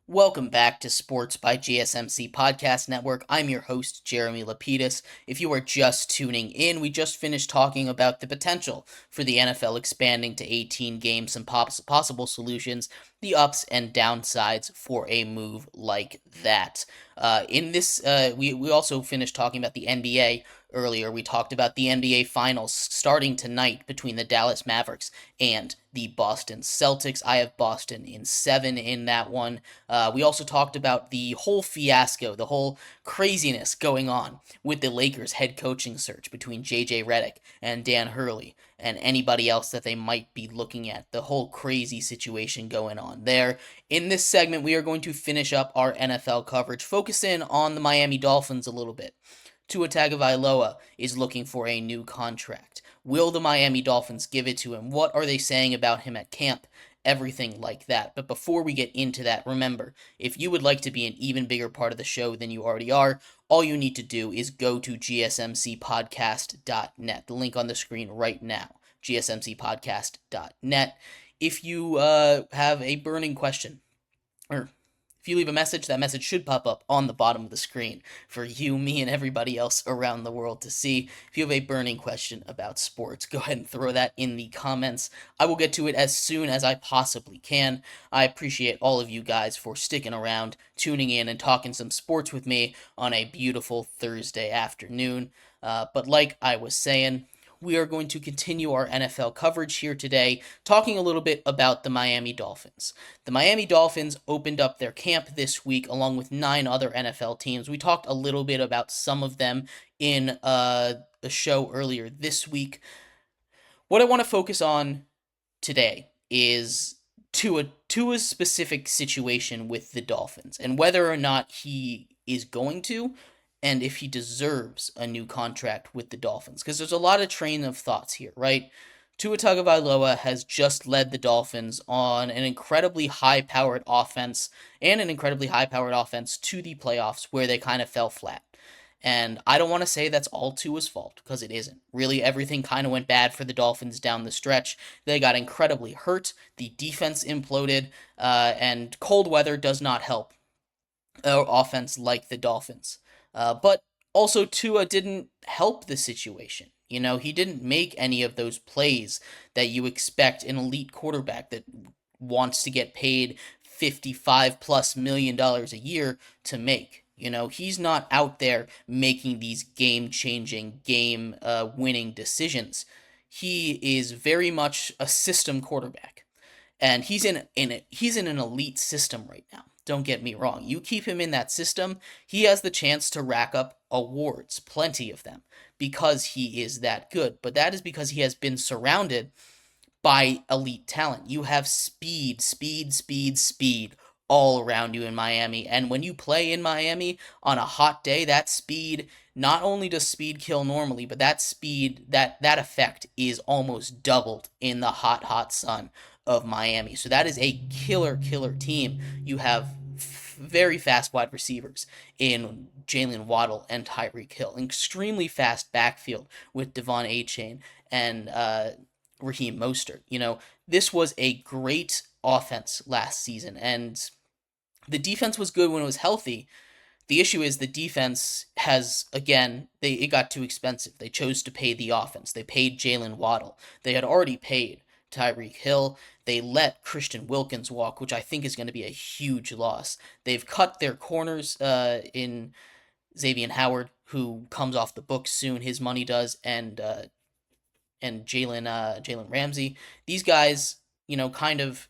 Welcome back to Sports by GSMC Podcast Network. I'm your host, Jeremy Lapidus. If you are just tuning in, we just finished talking about the potential for the NFL expanding to 18 games and possible solutions, the ups and downsides for a move like that. We also finished talking about the NBA earlier. We talked about the NBA Finals starting tonight between the Dallas Mavericks and the Boston Celtics. I have Boston in 7 in that one. We also talked about the whole fiasco, the whole craziness going on with the Lakers head coaching search between JJ Redick and Dan Hurley and anybody else that they might be looking at. The whole crazy situation going on there. In this segment, we are going to finish up our NFL coverage, focus in on the Miami Dolphins a little bit. Tua Tagovailoa is looking for a new contract. Will the Miami Dolphins give it to him? What are they saying about him at camp? Everything like that. But before we get into that, remember, if you would like to be an even bigger part of the show than you already are, all you need to do is go to gsmcpodcast.net. The link on the screen right now, gsmcpodcast.net. If you have a burning question, or if you leave a message, that message should pop up on the bottom of the screen for you, me, and everybody else around the world to see. If you have a burning question about sports, go ahead and throw that in the comments. I will get to it as soon as I possibly can. I appreciate all of you guys for sticking around, tuning in, and talking some sports with me on a beautiful Thursday afternoon. But like I was saying, we are going to continue our NFL coverage here today, talking a little bit about the Miami Dolphins. The Miami Dolphins opened up their camp this week along with 9 other NFL teams. We talked a little bit about some of them in a show earlier this week. What I want to focus on today is Tua's specific situation with the Dolphins and whether or not he is going to and if he deserves a new contract with the Dolphins. Because there's a lot of train of thoughts here, right? Tua Tagovailoa has just led the Dolphins on an incredibly high-powered offense and an incredibly high-powered offense to the playoffs where they kind of fell flat. And I don't want to say that's all Tua's fault, because it isn't. Really, everything kind of went bad for the Dolphins down the stretch. They got incredibly hurt, the defense imploded, and cold weather does not help an offense like the Dolphins. But also, Tua didn't help the situation. You know, he didn't make any of those plays that you expect an elite quarterback that wants to get paid $55+ million a year to make. You know, he's not out there making these game-changing, game-winning decisions. He is very much a system quarterback, and he's in an elite system right now. Don't get me wrong. You keep him in that system, he has the chance to rack up awards, plenty of them, because he is that good. But that is because he has been surrounded by elite talent. You have speed, speed, speed, speed all around you in Miami. And when you play in Miami on a hot day, that speed, not only does speed kill normally, but that speed, that effect is almost doubled in the hot, hot sun of Miami. So that is a killer, killer team. You have very fast wide receivers in Jalen Waddle and Tyreek Hill. Extremely fast backfield with Devon Achane and Raheem Mostert. You know, this was a great offense last season, and the defense was good when it was healthy. The issue is the defense has, again, it got too expensive. They chose to pay the offense. They paid Jalen Waddle. They had already paid Tyreek Hill. They let Christian Wilkins walk, which I think is going to be a huge loss. They've cut their corners in Xavier Howard, who comes off the books soon. His money does, and Jalen Ramsey. These guys, you know, kind of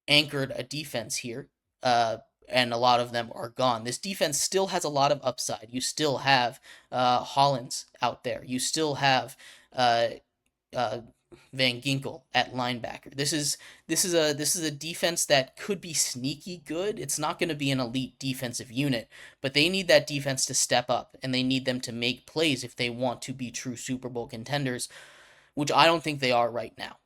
anchored a defense here, and a lot of them are gone. This defense still has a lot of upside. You still have Hollins out there. You still have uh, uh, Van Ginkel at linebacker. This is a defense that could be sneaky good. It's not going to be an elite defensive unit, but they need that defense to step up, and they need them to make plays if they want to be true Super Bowl contenders, which I don't think they are right now.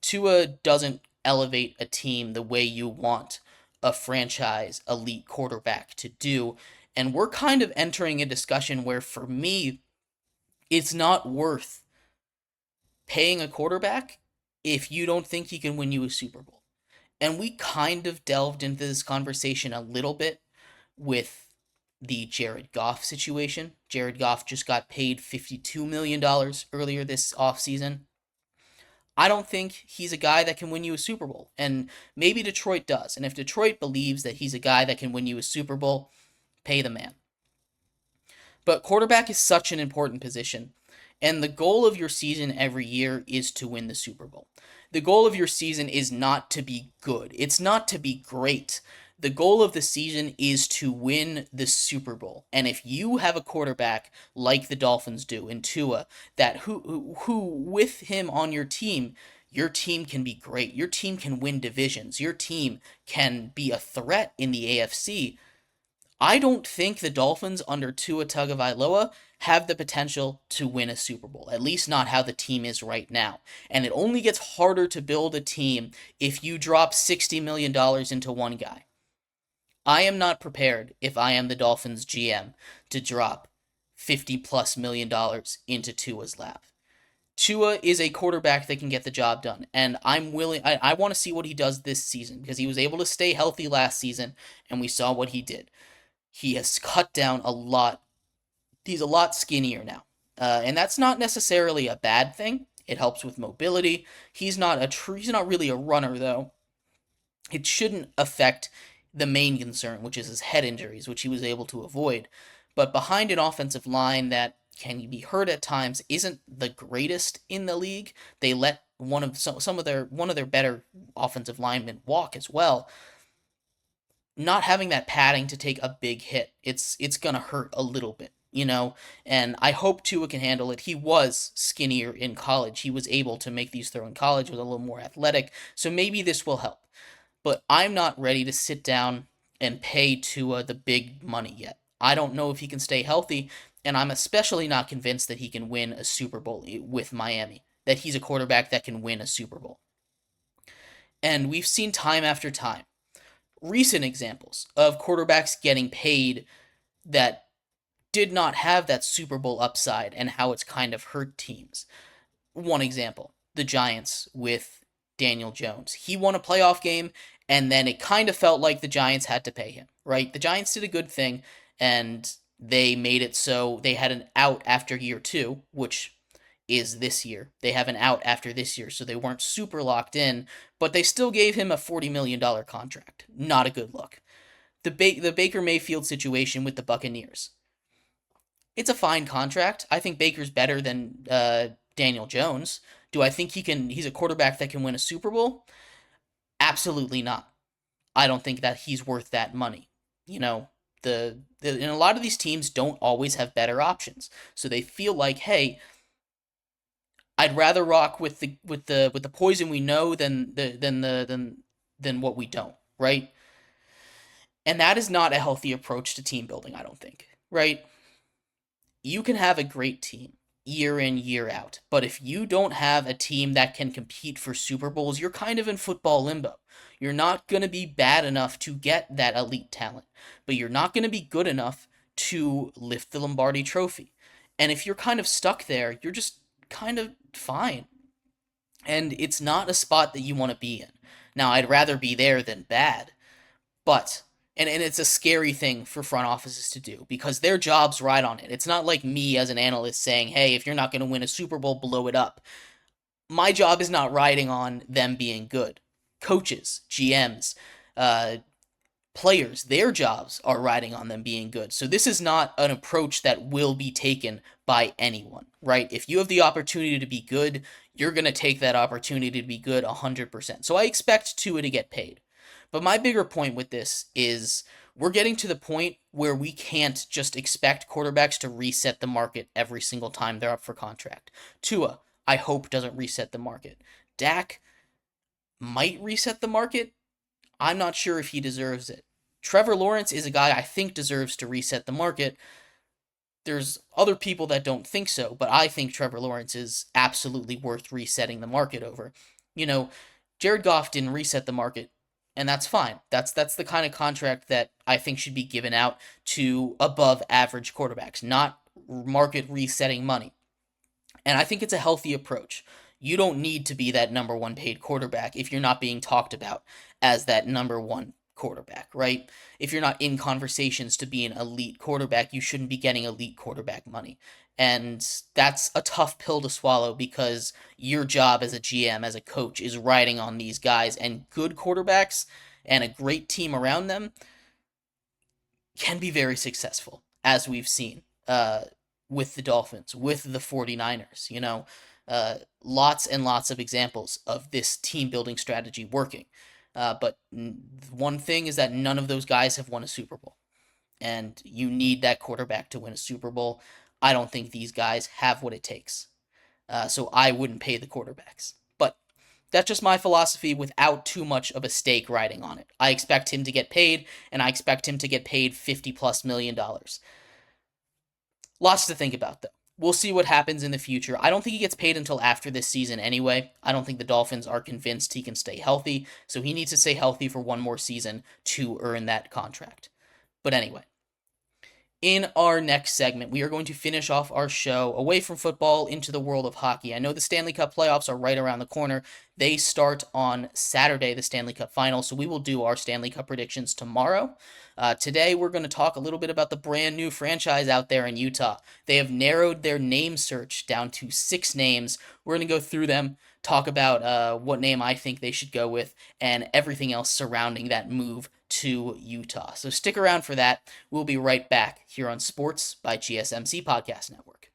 Tua doesn't elevate a team the way you want a franchise elite quarterback to do. And we're kind of entering a discussion where, for me, it's not worth paying a quarterback if you don't think he can win you a Super Bowl. And we kind of delved into this conversation a little bit with the Jared Goff situation. Jared Goff just got paid $52 million earlier this offseason. I don't think he's a guy that can win you a Super Bowl. And maybe Detroit does. And if Detroit believes that he's a guy that can win you a Super Bowl, pay the man. But quarterback is such an important position. And the goal of your season every year is to win the Super Bowl. The goal of your season is not to be good. It's not to be great. The goal of the season is to win the Super Bowl. And if you have a quarterback like the Dolphins do in Tua, that who with him on your team can be great. Your team can win divisions. Your team can be a threat in the AFC. I don't think the Dolphins under Tua Tagovailoa have the potential to win a Super Bowl, at least not how the team is right now. And it only gets harder to build a team if you drop $60 million into one guy. I am not prepared, if I am the Dolphins GM, to drop $50+ million into Tua's lap. Tua is a quarterback that can get the job done, and I want to see what he does this season because he was able to stay healthy last season, and we saw what he did. He has cut down a lot. He's a lot skinnier now. And that's not necessarily a bad thing. It helps with mobility. He's not really a runner though. It shouldn't affect the main concern, which is his head injuries, which he was able to avoid. But behind an offensive line that can be hurt at times isn't the greatest in the league. They let one of their better offensive linemen walk as well. Not having that padding to take a big hit, it's gonna hurt a little bit, and I hope Tua can handle it. He was skinnier in college. He was able to make these throws in college, with a little more athletic, so maybe this will help. But I'm not ready to sit down and pay Tua the big money yet. I don't know if he can stay healthy, and I'm especially not convinced that he can win a Super Bowl with Miami, that he's a quarterback that can win a Super Bowl. And we've seen time after time recent examples of quarterbacks getting paid that did not have that Super Bowl upside and how it's kind of hurt teams. One example, the Giants with Daniel Jones. He won a playoff game, and then it kind of felt like the Giants had to pay him, right? The Giants did a good thing, and they made it so they had an out after year 2, which is this year. They have an out after this year, so they weren't super locked in, but they still gave him a $40 million contract. Not a good look. The Baker Mayfield situation with the Buccaneers. It's a fine contract. I think Baker's better than Daniel Jones. Do I think he's a quarterback that can win a Super Bowl? Absolutely not. I don't think that he's worth that money. And a lot of these teams don't always have better options. So they feel like, hey, I'd rather rock with the poison we know than what we don't, right? And that is not a healthy approach to team building, I don't think, right? You can have a great team year in, year out, but if you don't have a team that can compete for Super Bowls, you're kind of in football limbo. You're not going to be bad enough to get that elite talent, but you're not going to be good enough to lift the Lombardi Trophy. And if you're kind of stuck there, you're just kind of fine. And it's not a spot that you want to be in. Now, I'd rather be there than bad, but and it's a scary thing for front offices to do because their jobs ride on it. It's not like me as an analyst saying, hey, if you're not going to win a Super Bowl, blow it up. My job is not riding on them being good. Coaches, GMs, players, their jobs are riding on them being good. So this is not an approach that will be taken by anyone, right? If you have the opportunity to be good, you're going to take that opportunity to be good 100%. So I expect Tua to get paid. But my bigger point with this is we're getting to the point where we can't just expect quarterbacks to reset the market every single time they're up for contract. Tua, I hope, doesn't reset the market. Dak might reset the market. I'm not sure if he deserves it. Trevor Lawrence is a guy I think deserves to reset the market. There's other people that don't think so, but I think Trevor Lawrence is absolutely worth resetting the market over. Jared Goff didn't reset the market, and that's fine. That's the kind of contract that I think should be given out to above average quarterbacks, not market resetting money. And I think it's a healthy approach. You don't need to be that number one paid quarterback if you're not being talked about as that number one quarterback, right? If you're not in conversations to be an elite quarterback, you shouldn't be getting elite quarterback money. And that's a tough pill to swallow because your job as a GM, as a coach, is riding on these guys, and good quarterbacks and a great team around them can be very successful, as we've seen with the Dolphins, with the 49ers. Lots and lots of examples of this team building strategy working. But one thing is that none of those guys have won a Super Bowl. And you need that quarterback to win a Super Bowl. I don't think these guys have what it takes. So I wouldn't pay the quarterbacks. But that's just my philosophy without too much of a stake riding on it. I expect him to get paid, and I expect him to get paid $50+ million. Lots to think about, though. We'll see what happens in the future. I don't think he gets paid until after this season anyway. I don't think the Dolphins are convinced he can stay healthy, so he needs to stay healthy for one more season to earn that contract. But anyway, in our next segment, we are going to finish off our show away from football into the world of hockey. I know the Stanley Cup playoffs are right around the corner. They start on Saturday, the Stanley Cup final, so we will do our Stanley Cup predictions tomorrow. Today, we're going to talk a little bit about the brand new franchise out there in Utah. They have narrowed their name search down to 6 names. We're going to go through them, talk about what name I think they should go with, and everything else surrounding that move to Utah. So stick around for that. We'll be right back here on Sports by GSMC Podcast Network.